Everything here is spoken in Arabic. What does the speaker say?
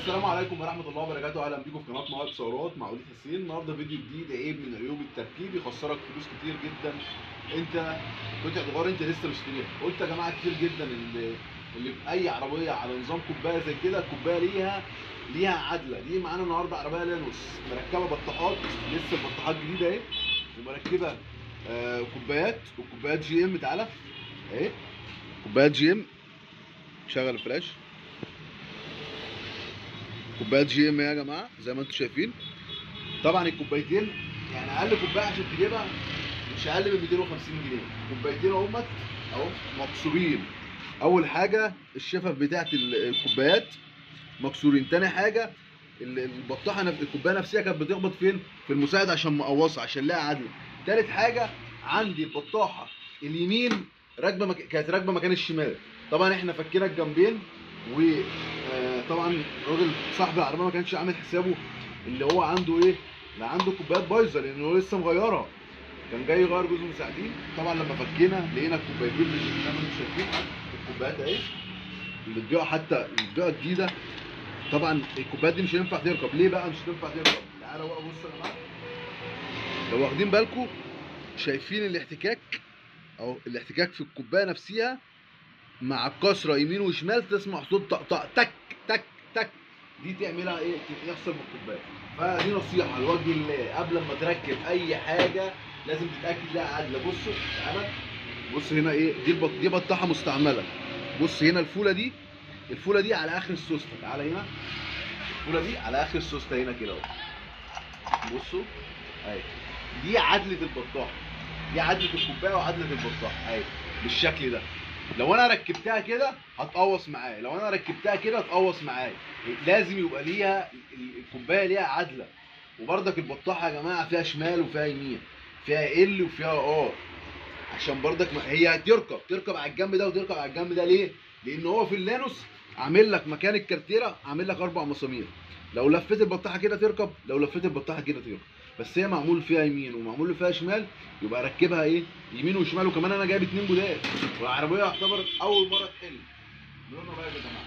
السلام عليكم ورحمه الله وبركاته. اهلا بيكم في قناه مواد ثورات مع وليد حسين. النهارده فيديو جديد، عيب من عيوب التركيب يخسرك فلوس كتير جدا. انت قطعه غيار انت لسه مشتريها. قلت يا جماعه كتير جدا اللي في اي عربيه على نظام كوبايه زي كده، الكوبايه ليها عدله. دي معانا النهارده عربيه لانوس مركبه بطاحات، لسه البطاحات جديده اهي، ومركبه كوبايات، وكوبايات جي ام. تعالى اهي كوبايات جي ام، شغل الفلاش. كوبايات جي ام يا جماعه زي ما انتم شايفين. طبعا الكوبايتين يعني اقل كوبايه عشان تجيبها مش اقل من 250 جنيه. كوبايتين اهمت اهو مكسورين. اول حاجه الشفف بتاعت الكوبايات مكسورين. تاني حاجه البطاحه الكوبايه نفسها كانت بتخبط فين؟ في المساعد عشان مقوصه، عشان لها عدل. تالت حاجه عندي البطاحه اليمين راكبه كانت راكبه مكان الشمال. طبعا احنا فكينا الجنبين، وطبعا الراجل صاحب العربيه ما كانش عامل حسابه اللي هو عنده ايه، لا عنده كوبايات بايظه لان هو لسه مغيرها، كان جاي يغير جزء مساعدين. طبعا لما فكينا لقينا الكوبايتين اللي زي ما انتم شايفين الكوبايات اهي اللي بتبيع، حتى اللي بتبيع جديده. طبعا الكوبايات دي مش هينفع تركب. ليه بقى مش هتنفع تركب؟ تعالوا بقى بصوا يا جماعه، لو واخدين بالكم شايفين الاحتكاك، او الاحتكاك في الكوبايه نفسها مع الكسره يمين وشمال، تسمع صوت طق تك تك تك. دي تعملها ايه؟ يحصل من الكوبايه. فدي نصيحه لوجه الله، قبل ما تركب اي حاجه لازم تتاكد لها عادله. بصوا تعالى بص هنا ايه، دي بطاحه مستعمله. بص هنا الفوله دي على اخر السوسته. تعالى هنا الفوله دي على اخر السوسته هنا كده اهو. بصوا اهي، دي عدله البطاحه، دي عدله الكوبايه وعدله البطاحه اهي بالشكل ده. لو انا ركبتها كده هتقوص معايا، لو انا ركبتها كده هتقوص معايا. لازم يبقى ليها الكوبايه ليها عدله. وبرضك البطاحه يا جماعه فيها شمال وفيها يمين، فيها ال وفيها ار، عشان برضك هي تركب على الجنب ده وتركب على الجنب ده. ليه؟ لان هو في اللانوس عامل لك مكان الكارتيره، عامل لك 4 مسامير. لو لفيت البطاحه كده تركب، لو لفيت البطاحه كده تركب. بس هي معمول فيها يمين ومعمول فيها شمال، يبقى ركبها ايه؟ يمين وشمال. وكمان انا جايب 2 جداد، والعربيه يعتبر اول مره تحل. نقولنا بقى يا جماعه